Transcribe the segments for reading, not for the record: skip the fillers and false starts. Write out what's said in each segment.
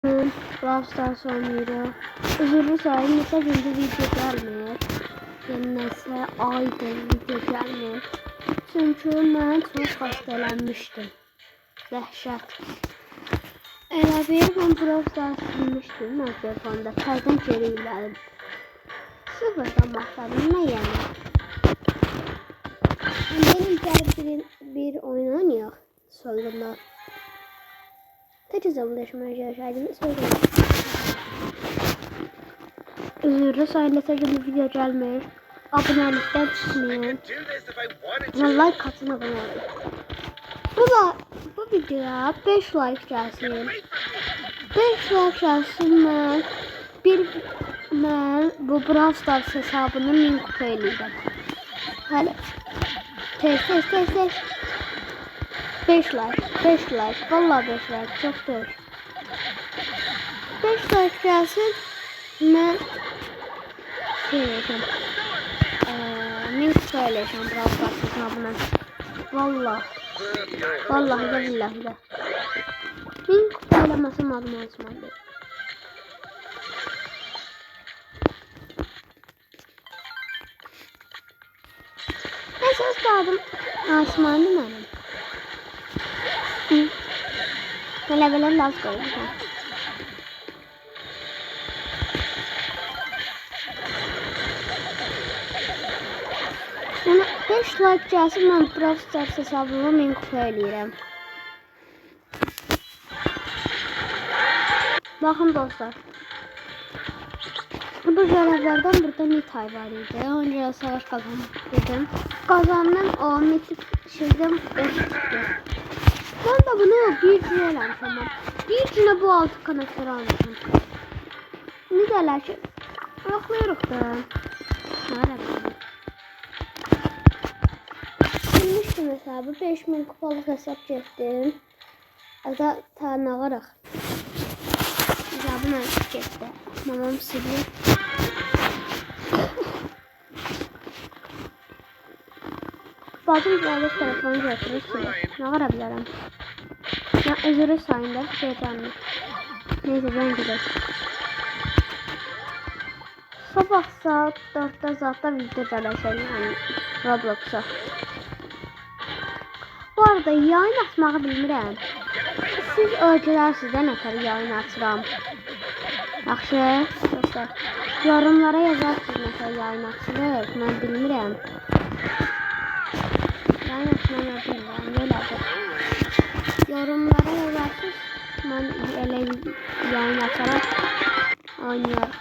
Brawl Stars oynuyorum. Özürlü sayın mesela gündüz video gelmiyor. Yenilse aydır video gelmiyor. Çünkü ben çok hastalanmıştım. Dəhşət. Elə bir ben Brawl Stars silmiştim ben telefonda. Təzdən geri yüklədim. Sıfırdan başladım. Ne yani? Benim bir oyun oynuyor. Soygunda. Tecrübe ulaşmaya çalışaydım. Soygunda. Özürlü sayılırsa gibi video gelmiyor. Abonelikten çıkmayın. Like atın abone olun. Bu videoya 5 like gelsin. 5 like gelsin ben bu Brawl Stars hesabını 1000 kupa eləyəcəm. Hələ tez 5 like vallahi 5 like çoxdur. 5 like gelsin ben şey eləyəcəm. 1000 kupa eləyəcəm Brawl Stars hesabına. Vallahi de billahi de. 1000 kupa eləməsəm adım Osmanlı. Esas adım Osmanlı mənim. Belə laz qoyacağım. Yəni 5 like gəlsin mən Brawl Stars hesabıma 1000 kupa eləyirəm. Bakın dostlar. Bu görevlerden burada Nitay var idi. Önce savaş kazandım. Kazandım o mitik şeyden çıktı. Ben de bunu bir cüneyle tamam. Bir cüne bu altı kanatları almışım. Ne derler ki? Bakmıyoruz da. Nerede? Bilmiştim hesabı. 5000 kupalık hesap çektim. Ada tanınarak. Hesabım artık çekti. Mamam siliyor. Bacım geldi telefonu götürür siliyor. Ne varabilirim? Ya özürü sayın da şeytanlı. Neyse ben gidelim. Sabah saat 4'te zaten video çalışıyorum yani Roblox'a. Bu arada yayın açmağı bilmirəm. Siz öğretirsiniz ne kadar yayın açıram. Yaxşı, dostlar. Yorumlara yazarsınız mesela yayın açılır. Ben bilmirəm. Yayın açmağı bilmirəm. Neylədir? Yorumlara yazarsınız. Ben elə yayın açarak oynayarım.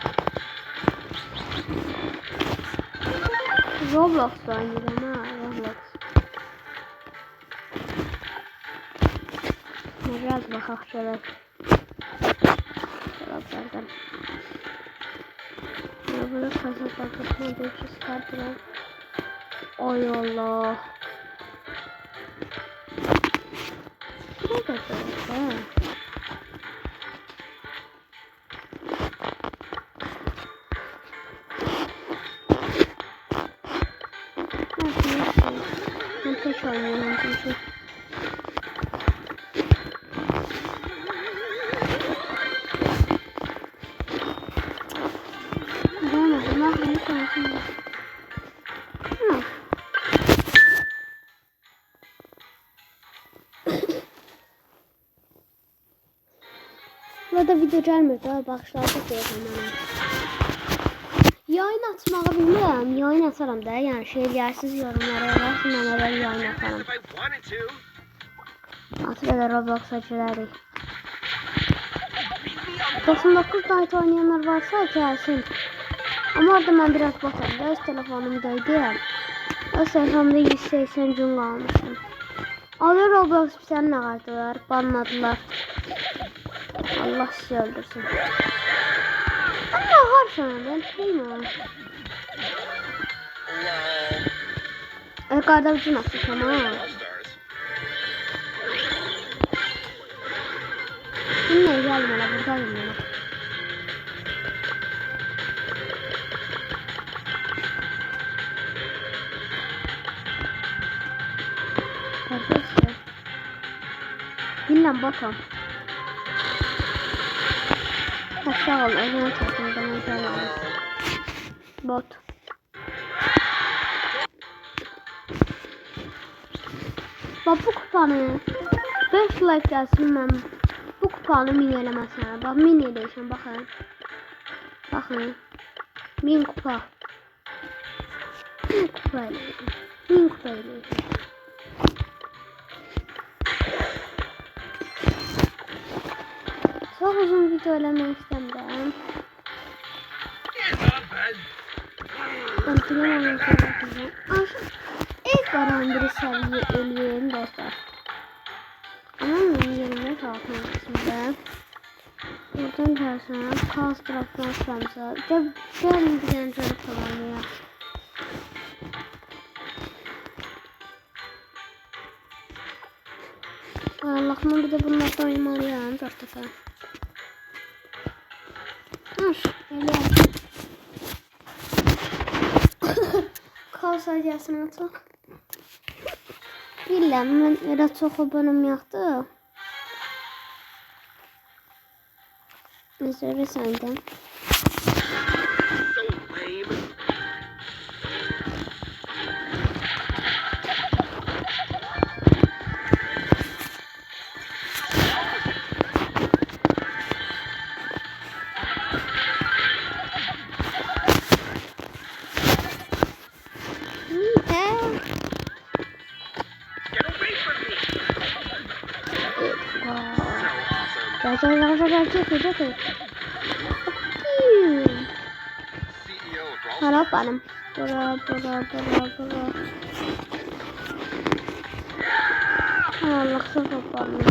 Roblox'da oynayacağım ha. Roblox. Biraz bakaq şöyle. Roblox'dan. Roblox kasasına da çıkartırım. Ay Allah. Ne kadar ha? Ben tek oynuyorum çünkü. Burada video gelmiyor da bakışlarda koyacağım bana. Yayın açmağı bilmirəm. Yayın açaram da. Yani şey yersiz yorumlara yazarsın. Ben yayın açarım. Hatırla Roblox'a girerik. 99 night oynayanlar varsa gelsin. Ama orada ben biraz bakarım da öz telefonumdaydı. Öz telefonumda 180 gün kalmışım. Alır Roblox bir sen ne kaldılar? Banladılar. Allah sizi öldürsün. Ama var sana ben değil mi? Yukarıda bütün attık ama. Yine gelme la buradayım ya. Arkadaşlar. Dinlen bakalım. Sağ ol, özünə çəkin, bana gəlmir. Bot. Bak bu kupanı 5 like gəlsin mən bu kupanı min eləməsənə. Bak min eləyəcəm, baxın. Baxın. 1000 kupa. 1000 kupa eləyəcəm. 1000 kupa eləyəcəm. Çok uzun video eləmək istəmirəm. Antrenman yapacağım. İlk barandırı seviye eləyim dostlar. Ama ben 25 altın kısmında. Buradan tərsən, kaos tarafından çıkamsa. Gəlin bir dənə çörək kalanıya. Allah'ım bir de bunlardan oynamalıyım 4 dəfə. Eləyəm. Kaos adiyasını atıq. Biləm, mən elə çox abonəm yoxdur. Mesela senden. Gel. Harap benim. Bura. Allah çok benim.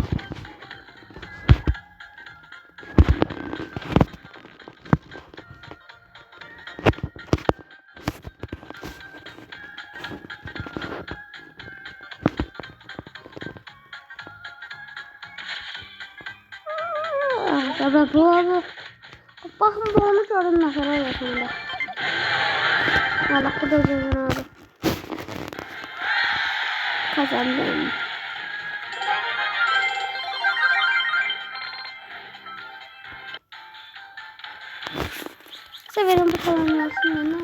Bu. Bakın bu onu gördüm mesela yakında. Allah bu da gözünü aldı. Kazandım. Severim bu kazanmasını.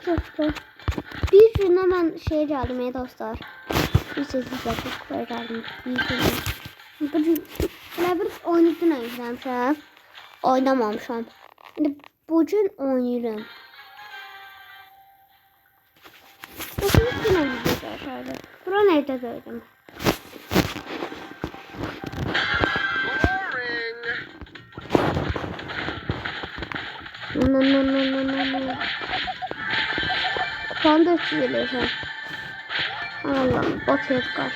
Çok. Bir gün hemen şey geldim ya dostlar. Bir sessiz yapıp koyardım. Bugün bir oynadım izlemişim. Oynamamışım. Bugün oynayırım. Bugün yine video aşağıda. Bura nerede gördüm? No. Kupanı da çizileceğim. Allah'ım bot yetkar.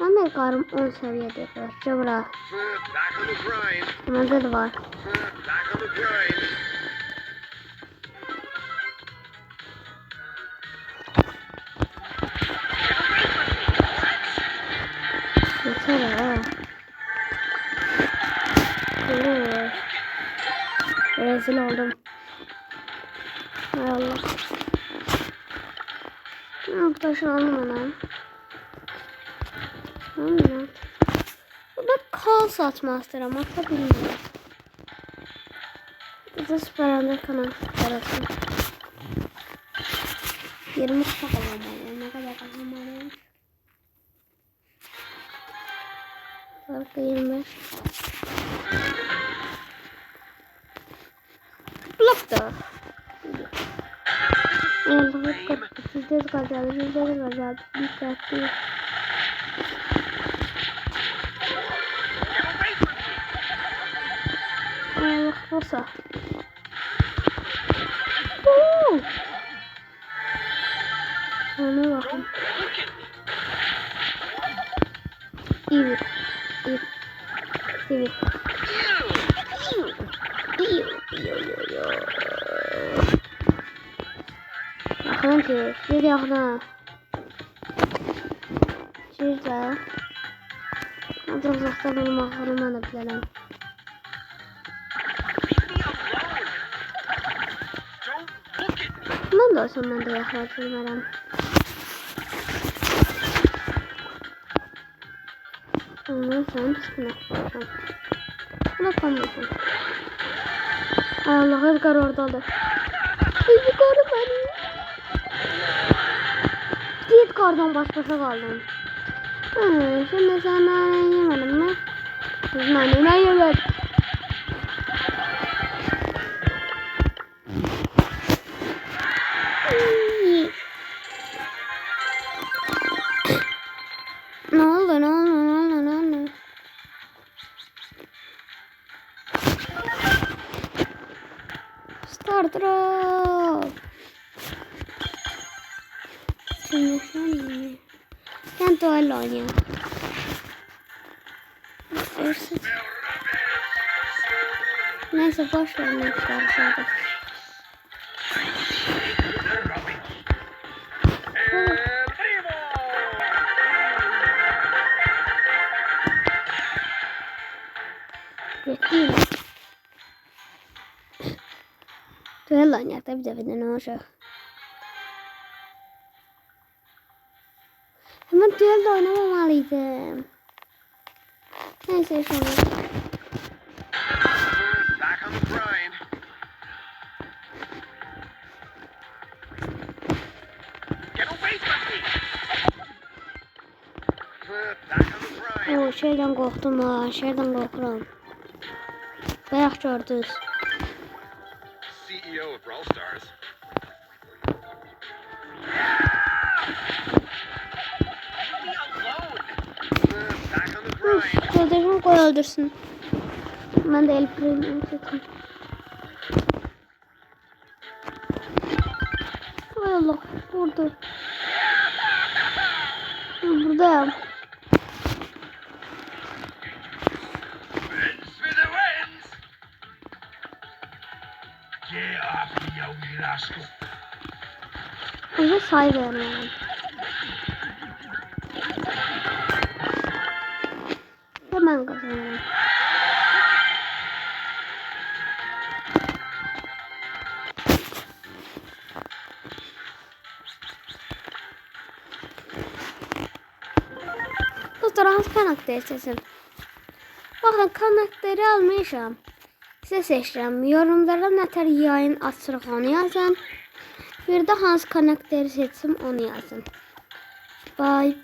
Ben de karım 10 seviyede var. Cıvra. Bende de var. Yeter ha. Rezil oldum. Hay Allah. Arkadaşlar anlamadım. Anlamadım. Burada kaos atmazdır ama bilmiyorum. Burada süper kanal yaratın. 20 kupa kazanmalıyım. Ne kadar kazanmalıyım? Farkı 25. Blok da. Allah'ım sizde de kazandı. Dikkatli. Allah olsa. Ona bakın. İyi. Bakın ki bir yakına. Şurada. Ancak uzaktan benim aklımı da bilemem. Ben de olsam ben de yaklaşırım. Ondan sen üstüne koyacağım. Bu da kalmasın. Ay Allah, Edgar oradadır. Edgar'ı benim. Edgar'dan baş başa kaldım. Şimdi sen naneyi yemedin mi? Biz naneyi yemedik. Ne oldu, ne oldu, ne oldu, ne oldu? Stardrop. Şimdi sen sen tuvalle oynuyor. Neyse boş ver ne çıkarsa. Bekleyin. Tuvalle oynayak da bir de ne olacak? Hemen duello oynamamalıydım. Neyse şunu. Oo, şeyden korktum ha. Şeyden korkuyorum. Bayağı gördünüz. CEO of Brawl Stars. Kardeşim koy öldürsün. Ben de el premium çekeyim. Hay Allah, vurdu. Buradayım. Önce say vermem. Hemen kazanırım. Fotoğraf karakter seçin. Bakın karakteri almışam. Size seçeceğim. Yorumlara ne tür yayın açırıq onu yazın. Bir de hansı karakteri seçim onu yazın. Bye.